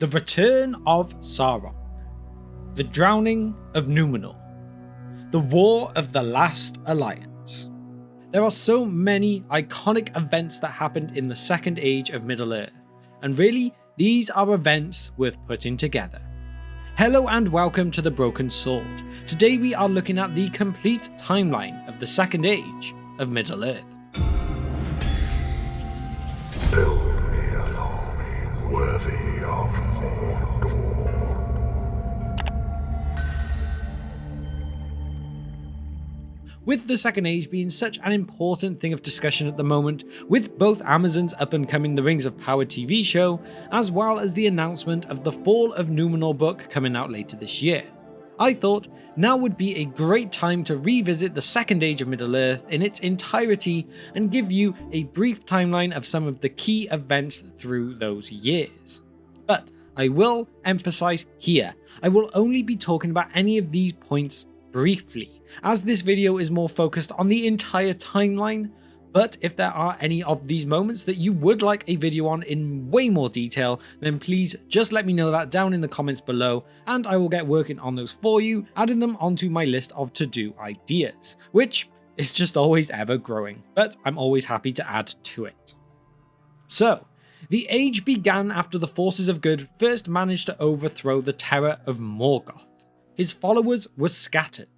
The Return of Sauron, The Drowning of Numenor, The War of the Last Alliance. There are so many iconic events that happened in the Second Age of Middle-earth, and really, these are events worth putting together. Hello and welcome to The Broken Sword. Today we are looking at the complete timeline of the Second Age of Middle-earth. Build me an army worthy of Mordor. With the Second Age being such an important thing of discussion at the moment, with both Amazon's up-and-coming The Rings of Power TV show, as well as the announcement of the Fall of Numenor book coming out later this year, I thought now would be a great time to revisit the Second Age of Middle-earth in its entirety and give you a brief timeline of some of the key events through those years. But I will emphasize here, I will only be talking about any of these points briefly, as this video is more focused on the entire timeline. But if there are any of these moments that you would like a video on in way more detail, then please just let me know that down in the comments below, and I will get working on those for you, adding them onto my list of to-do ideas, which is just always ever growing, but I'm always happy to add to it. So, the age began after the forces of good first managed to overthrow the terror of Morgoth. His followers were scattered,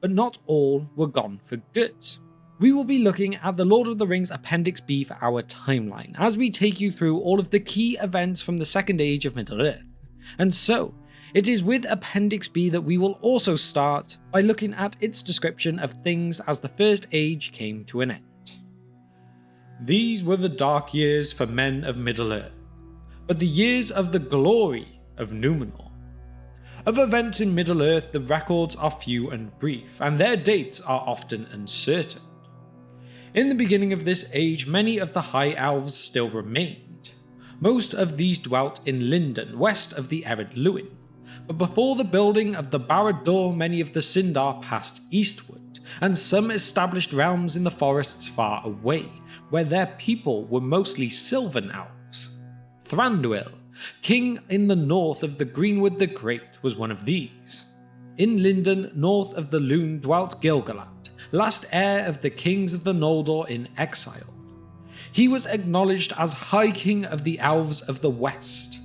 but not all were gone for good. We will be looking at the Lord of the Rings Appendix B for our timeline, as we take you through all of the key events from the Second Age of Middle-earth. And so, it is with Appendix B that we will also start by looking at its description of things as the First Age came to an end. These were the dark years for men of Middle-earth, but the years of the glory of Numenor. Of events in Middle-earth, the records are few and brief, and their dates are often uncertain. In the beginning of this age, many of the High Elves still remained. Most of these dwelt in Lindon, west of the Ered Luin, but before the building of the Barad-dûr, many of the Sindar passed eastward, and some established realms in the forests far away, where their people were mostly Sylvan Elves. Thranduil, king in the north of the Greenwood the Great, was one of these. In Lindon, north of the Lune, dwelt Gil-galad, last heir of the kings of the Noldor in exile. He was acknowledged as High King of the Elves of the West.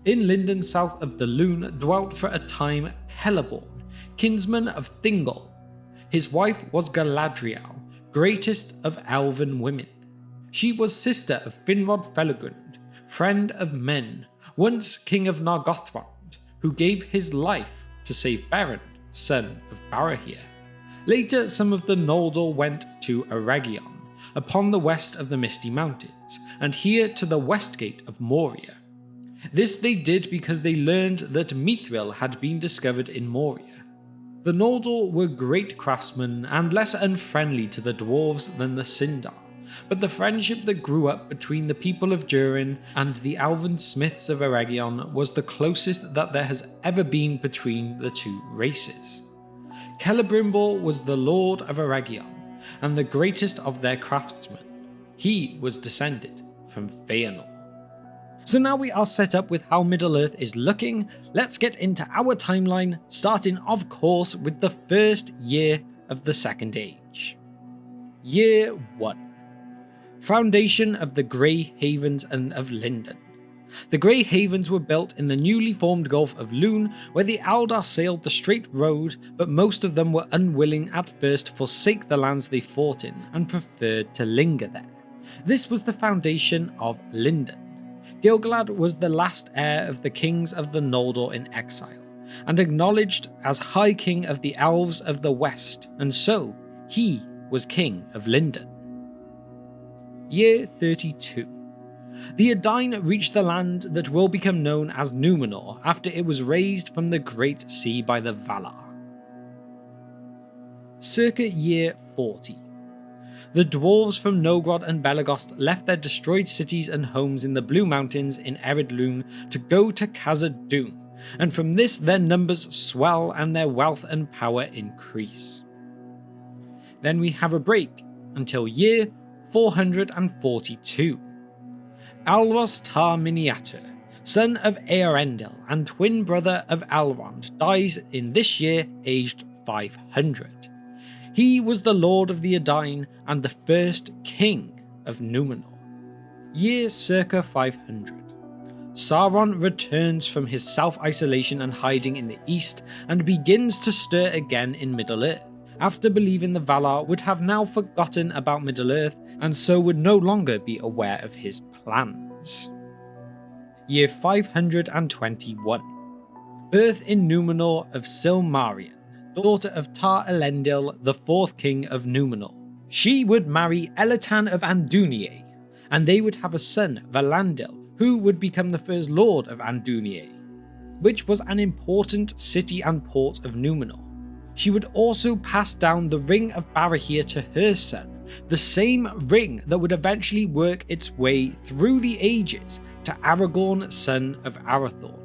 In Lindon, south of the Lune, dwelt for a time Celeborn, kinsman of Thingol. His wife was Galadriel, greatest of elven women. She was sister of Finrod Felagund, friend of men, once king of Nargothrond, who gave his life to save Beren, son of Barahir. Later, some of the Noldor went to Eregion, upon the west of the Misty Mountains, and here to the west gate of Moria. This they did because they learned that Mithril had been discovered in Moria. The Noldor were great craftsmen and less unfriendly to the dwarves than the Sindar, but the friendship that grew up between the people of Durin and the elven smiths of Eregion was the closest that there has ever been between the two races. Celebrimbor was the lord of Eregion, and the greatest of their craftsmen. He was descended from Feanor. So now we are set up with how Middle-earth is looking, let's get into our timeline, starting of course with the first year of the Second Age. Year 1. Foundation of the Grey Havens and of Lindon. The Grey Havens were built in the newly formed Gulf of Lune, where the Eldar sailed the straight road, but most of them were unwilling at first to forsake the lands they fought in, and preferred to linger there. This was the foundation of Lindon. Gil-galad was the last heir of the kings of the Noldor in exile, and acknowledged as High King of the Elves of the West, and so he was King of Lindon. Year 32. The Edain reached the land that will become known as Numenor after it was raised from the Great Sea by the Valar. Circa year 40. The dwarves from Nogrod and Belegost left their destroyed cities and homes in the Blue Mountains in Ered Luin to go to Khazad-dûm, and from this their numbers swell and their wealth and power increase. Then we have a break until year 442. Alros Tar Miniatur, son of Eärendil and twin brother of Elrond, dies in this year aged 500. He was the Lord of the Edain and the first king of Numenor. Year circa 500. Sauron returns from his self-isolation and hiding in the east and begins to stir again in Middle-earth, after believing the Valar would have now forgotten about Middle-earth and so would no longer be aware of his plans. Year 521. Birth in Numenor of Silmarien, daughter of Tar Elendil, the fourth king of Numenor. She would marry Elitan of Andúnië, and they would have a son, Valandil, who would become the first lord of Andúnië, which was an important city and port of Numenor. She would also pass down the Ring of Barahir to her son, the same ring that would eventually work its way through the ages to Aragorn, son of Arathorn.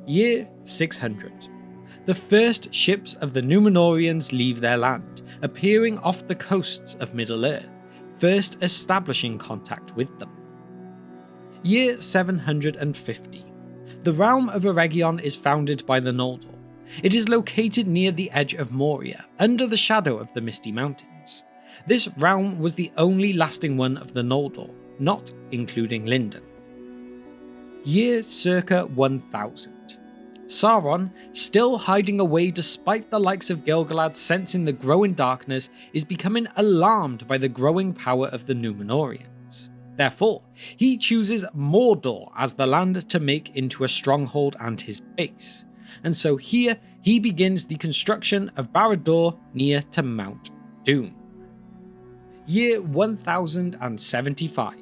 Year 600. The first ships of the Númenóreans leave their land, appearing off the coasts of Middle-earth, first establishing contact with them. Year 750. The realm of Eregion is founded by the Noldor. It is located near the edge of Moria, under the shadow of the Misty Mountains. This realm was the only lasting one of the Noldor, not including Lindon. Year circa 1000. Sauron, still hiding away despite the likes of Gil-galad sensing the growing darkness, is becoming alarmed by the growing power of the Númenóreans. Therefore, he chooses Mordor as the land to make into a stronghold and his base, and so here he begins the construction of Barad-dûr near to Mount Doom. Year 1075.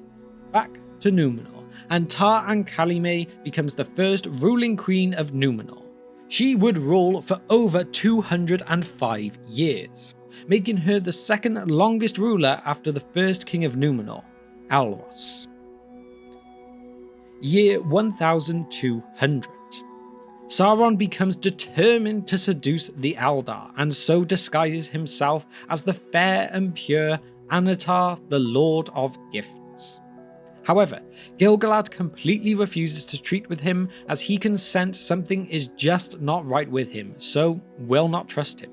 Back to Numenor, and Tar-Ankhalime becomes the first ruling queen of Numenor. She would rule for over 205 years, making her the second longest ruler after the first king of Numenor, Alros. Year 1200. Sauron becomes determined to seduce the Eldar and so disguises himself as the fair and pure Annatar, the Lord of Gifts. However, Gil-galad completely refuses to treat with him as he can sense something is just not right with him, so will not trust him.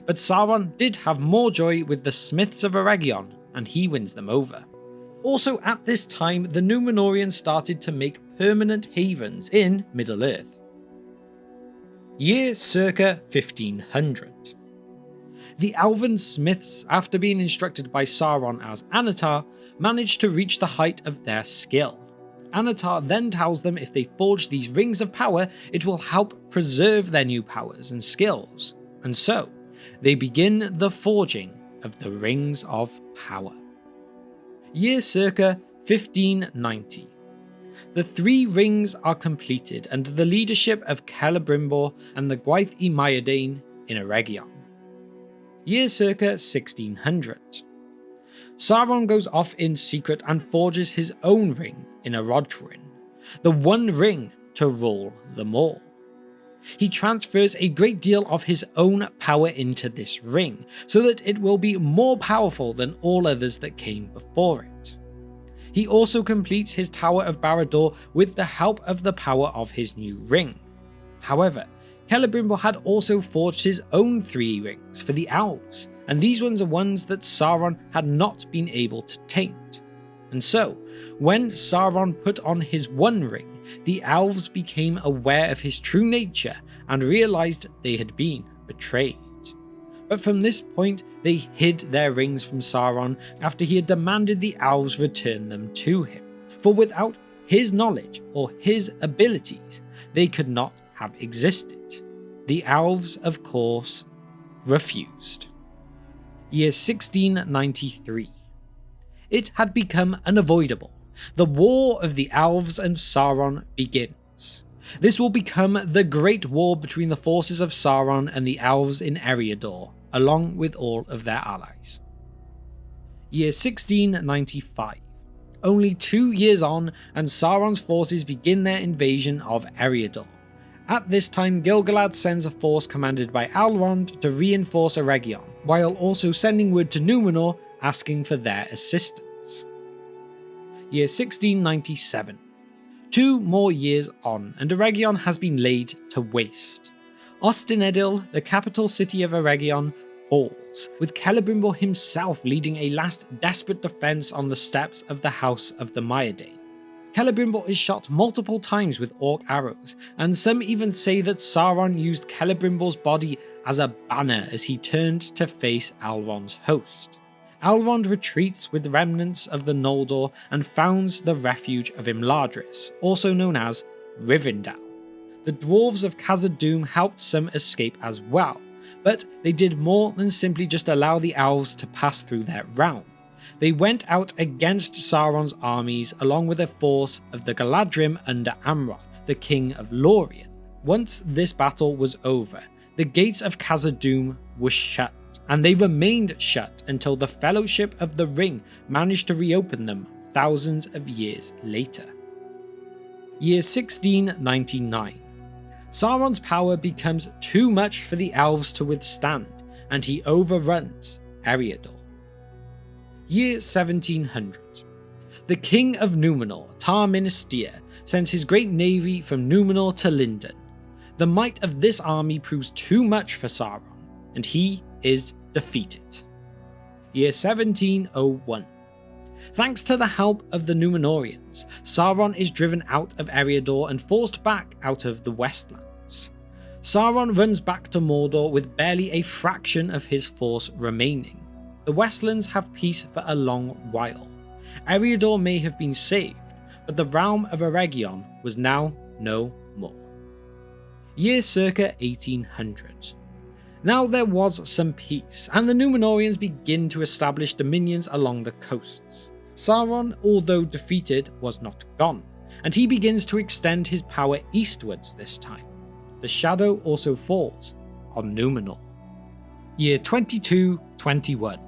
But Sauron did have more joy with the Smiths of Eregion, and he wins them over. Also at this time, the Númenóreans started to make permanent havens in Middle-earth. Year circa 1500. The Elven Smiths, after being instructed by Sauron as Annatar, managed to reach the height of their skill. Annatar then tells them if they forge these rings of power, it will help preserve their new powers and skills, and so they begin the forging of the Rings of Power. Year circa 1590. The three rings are completed under the leadership of Celebrimbor and the Gwaith y Maiadain in Eregion. Year circa 1600. Sauron goes off in secret and forges his own ring in Orodruin, the one ring to rule them all. He transfers a great deal of his own power into this ring, so that it will be more powerful than all others that came before it. He also completes his Tower of Barad-dûr with the help of the power of his new ring. However, Celebrimbor had also forged his own three rings for the elves, and these ones are ones that Sauron had not been able to taint. And so, when Sauron put on his one ring, the elves became aware of his true nature and realized they had been betrayed. But from this point, they hid their rings from Sauron after he had demanded the elves return them to him, for without his knowledge or his abilities, they could not have existed. The elves, of course, refused. Year 1693. It had become unavoidable. The war of the elves and Sauron begins. This will become the Great War between the forces of Sauron and the elves in Eriador, along with all of their allies. Year 1695. Only 2 years on, and Sauron's forces begin their invasion of Eriador. At this time, Gil-galad sends a force commanded by Elrond to reinforce Eregion, while also sending word to Numenor asking for their assistance. Year 1697. 2 more years on, and Eregion has been laid to waste. Ostinedil, the capital city of Eregion, falls, with Celebrimbor himself leading a last desperate defense on the steps of the House of the Maiaday. Celebrimbor is shot multiple times with orc arrows, and some even say that Sauron used Celebrimbor's body as a banner as he turned to face Elrond's host. Elrond retreats with remnants of the Noldor and founds the refuge of Imladris, also known as Rivendell. The dwarves of Khazad-dûm helped some escape as well, but they did more than simply just allow the elves to pass through their realm. They went out against Sauron's armies along with a force of the Galadrim under Amroth, the king of Lorien. Once this battle was over, the gates of Khazad-dûm were shut, and they remained shut until the Fellowship of the Ring managed to reopen them thousands of years later. Year 1699. Sauron's power becomes too much for the elves to withstand, and he overruns Eriador. Year 1700. The king of Numenor, Tar-Minestir, sends his great navy from Numenor to Lindon. The might of this army proves too much for Sauron, and he is defeated. Year 1701. Thanks to the help of the Númenóreans, Sauron is driven out of Eriador and forced back out of the Westlands. Sauron runs back to Mordor with barely a fraction of his force remaining. The Westlands have peace for a long while. Eriador may have been saved, but the realm of Eregion was now no more. Year circa 1800. Now there was some peace, and the Númenóreans begin to establish dominions along the coasts. Sauron, although defeated, was not gone, and he begins to extend his power eastwards this time. The shadow also falls on Numenor. Year 2221.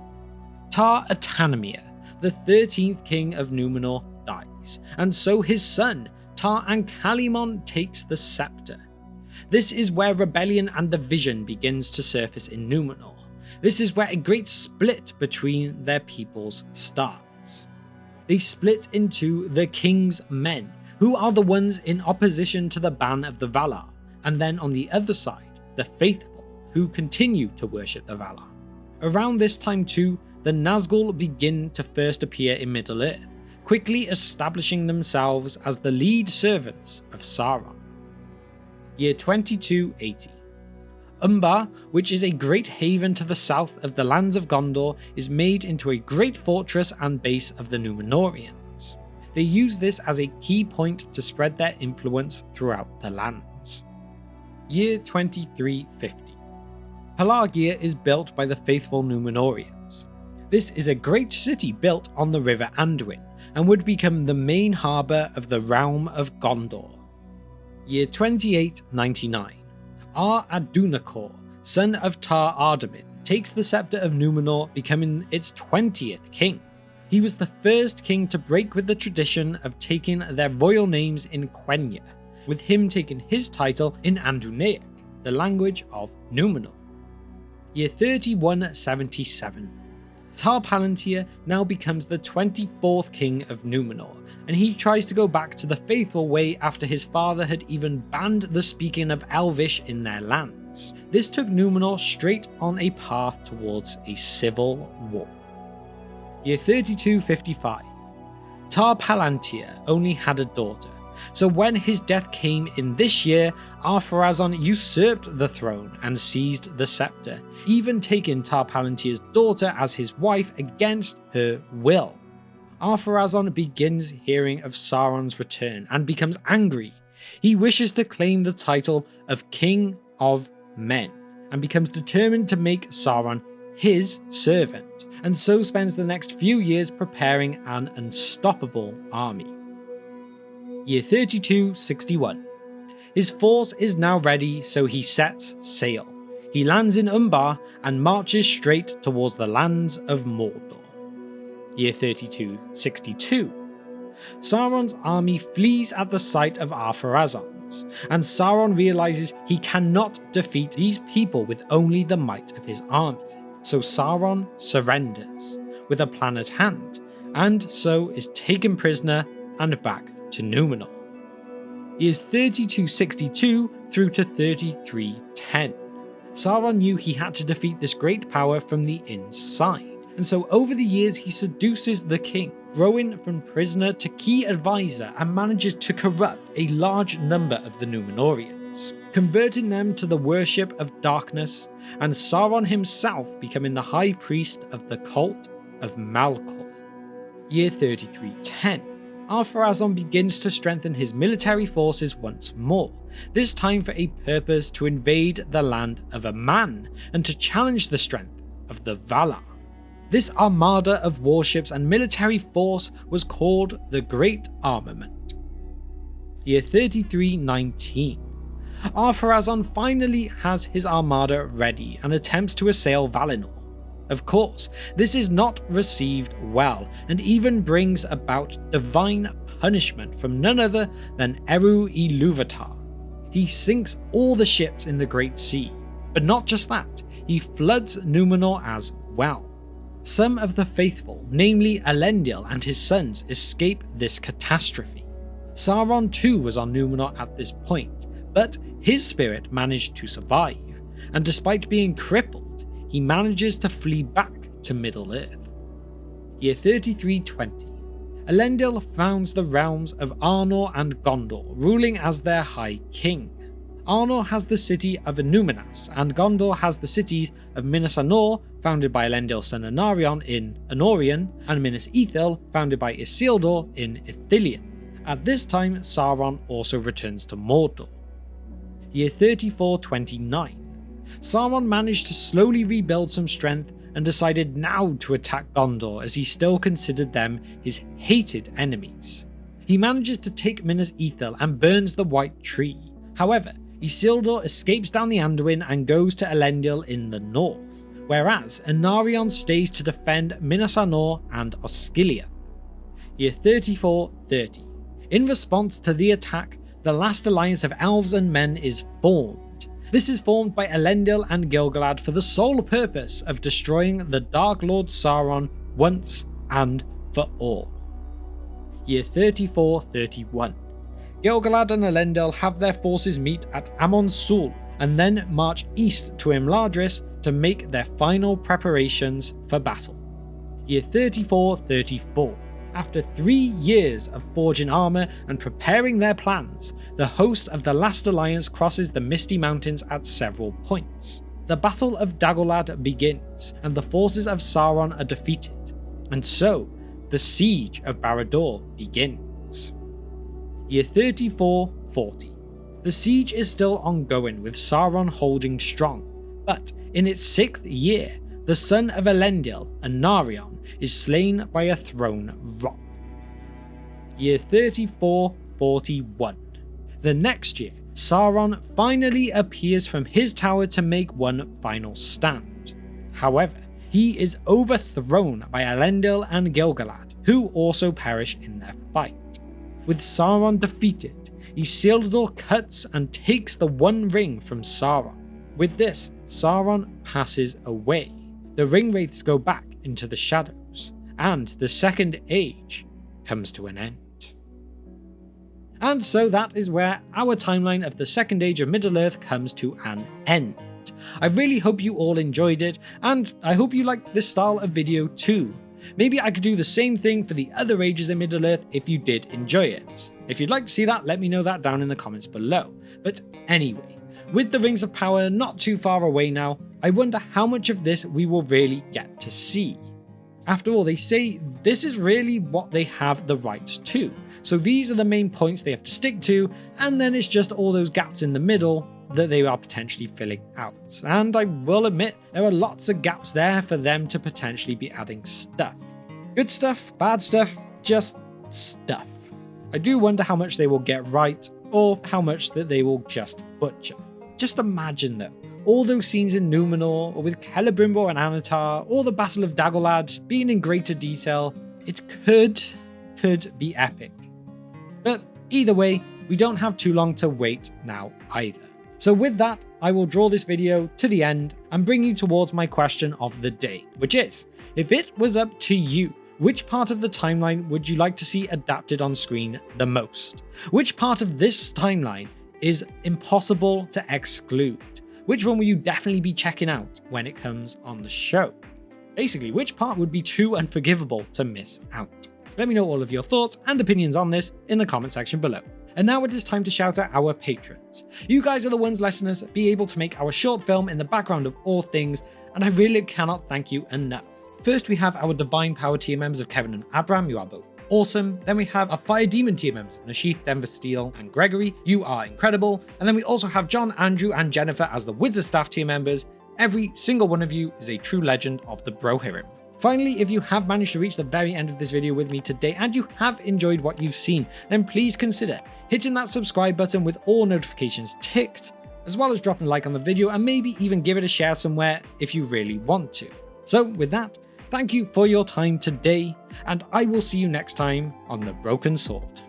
Tar-Atanamir, the 13th king of Numenor, dies, and so his son, Tar-Ancalimon, takes the scepter. This is where rebellion and division begins to surface in Numenor. This is where a great split between their peoples starts. They split into the King's Men, who are the ones in opposition to the ban of the Valar, and then on the other side, the Faithful, who continue to worship the Valar. Around this time too, the Nazgûl begin to first appear in Middle-earth, quickly establishing themselves as the lead servants of Sauron. Year 2280. Umbar, which is a great haven to the south of the lands of Gondor, is made into a great fortress and base of the Númenóreans. They use this as a key point to spread their influence throughout the lands. Year 2350. Pelargir is built by the faithful Númenóreans. This is a great city built on the river Anduin, and would become the main harbour of the realm of Gondor. Year 2899. Ar-Adunakor, son of Tar-Ardamin, takes the scepter of Numenor, becoming its 20th king. He was the first king to break with the tradition of taking their royal names in Quenya, with him taking his title in Andunaic, the language of Numenor. Year 3177. Tar-Palantir now becomes the 24th king of Numenor, and he tries to go back to the faithful way after his father had even banned the speaking of Elvish in their lands. This took Numenor straight on a path towards a civil war. Year 3255. Tar-Palantir only had a daughter, so when his death came in this year, Pharazon usurped the throne and seized the scepter, even taking Tar-Palantir's daughter as his wife against her will. Pharazon begins hearing of Sauron's return and becomes angry. He wishes to claim the title of King of Men, and becomes determined to make Sauron his servant, and so spends the next few years preparing an unstoppable army. Year 3261. His force is now ready, so he sets sail. He lands in Umbar and marches straight towards the lands of Mordor. Year 3262. Sauron's army flees at the sight of Pharazon's, and Sauron realizes he cannot defeat these people with only the might of his army. So Sauron surrenders, with a plan at hand, and so is taken prisoner and back to Numenor. years 3262 through to 3310. Sauron knew he had to defeat this great power from the inside, and so over the years he seduces the king, growing from prisoner to key advisor, and manages to corrupt a large number of the Numenorians, converting them to the worship of darkness, and Sauron himself becoming the high priest of the cult of Malkor. Year 3310. Pharazon begins to strengthen his military forces once more, this time for a purpose to invade the land of a man and to challenge the strength of the Valar. This armada of warships and military force was called the Great Armament. Year 3319. Pharazon finally has his armada ready and attempts to assail Valinor. Of course, this is not received well, and even brings about divine punishment from none other than Eru-Ilúvatar. He sinks all the ships in the Great Sea, but not just that, he floods Numenor as well. Some of the faithful, namely Elendil and his sons, escape this catastrophe. Sauron too was on Numenor at this point, but his spirit managed to survive, and despite being crippled, he manages to flee back to Middle-earth. Year 3320. Elendil founds the realms of Arnor and Gondor, ruling as their High King. Arnor has the city of Numenas, and Gondor has the cities of Minas Anor, founded by Elendil's son Anarion in Anorion, and Minas Ithil, founded by Isildur in Ithilien. At this time, Sauron also returns to Mordor. Year 3429. Sauron managed to slowly rebuild some strength and decided now to attack Gondor, as he still considered them his hated enemies. He manages to take Minas Ithil and burns the White Tree. However, Isildur escapes down the Anduin and goes to Elendil in the north, whereas Anarion stays to defend Minas Anor and Osgiliath. Year 3430. In response to the attack, the last alliance of elves and men is formed. This is formed by Elendil and Gil-galad for the sole purpose of destroying the Dark Lord Sauron once and for all. Year 3431. Gil-galad and Elendil have their forces meet at Amon-Sul and then march east to Imladris to make their final preparations for battle. Year 3434. After 3 years of forging armour and preparing their plans, the host of the Last Alliance crosses the Misty Mountains at several points. The Battle of Dagorlad begins, and the forces of Sauron are defeated, and so the Siege of Barad-dûr begins. Year 3440. The siege is still ongoing, with Sauron holding strong, but in its 6th year, the son of Elendil, Anarion, is slain by a thrown rock. Year 3441. The next year, Sauron finally appears from his tower to make one final stand. However, he is overthrown by Elendil and Gil-galad, who also perish in their fight. With Sauron defeated, Isildur cuts and takes the One Ring from Sauron. With this, Sauron passes away. The Ringwraiths go back into the shadows, and the Second Age comes to an end. And so that is where our timeline of the Second Age of Middle-earth comes to an end. I really hope you all enjoyed it, and I hope you liked this style of video too. Maybe I could do the same thing for the other ages in Middle-earth if you did enjoy it. If you'd like to see that, let me know that down in the comments below. But anyway, with the Rings of Power not too far away now, I wonder how much of this we will really get to see. After all, they say this is really what they have the rights to, so these are the main points they have to stick to, and then it's just all those gaps in the middle that they are potentially filling out. And I will admit, there are lots of gaps there for them to potentially be adding stuff. Good stuff, bad stuff, just stuff. I do wonder how much they will get right, or how much that they will just butcher. Just imagine though, all those scenes in Numenor, or with Celebrimbor and Anatar, or the Battle of Dagorlad being in greater detail, it could be epic. But either way, we don't have too long to wait now either. So with that, I will draw this video to the end and bring you towards my question of the day, which is, if it was up to you, Which part of the timeline would you like to see adapted on screen the most? Which part of this timeline is impossible to exclude? Which one will you definitely be checking out when it comes on the show? Basically, which part would be too unforgivable to miss out? Let me know all of your thoughts and opinions on this in the comment section below. And now it is time to shout out our patrons. You guys are the ones letting us be able to make our short film in the background of all things, and I really cannot thank you enough. First, we have our Divine Power tier members of Kevin and Abram, you are both awesome. Then we have our Fire Demon tier members of Nashith, Denver Steel, and Gregory, you are incredible. And then we also have John, Andrew, and Jennifer as the Wizard Staff tier members. Every single one of you is a true legend of the Brohirrim. Finally, if you have managed to reach the very end of this video with me today and you have enjoyed what you've seen, then please consider hitting that subscribe button with all notifications ticked, as well as dropping a like on the video and maybe even give it a share somewhere if you really want to. So with that, thank you for your time today, and I will see you next time on The Broken Sword.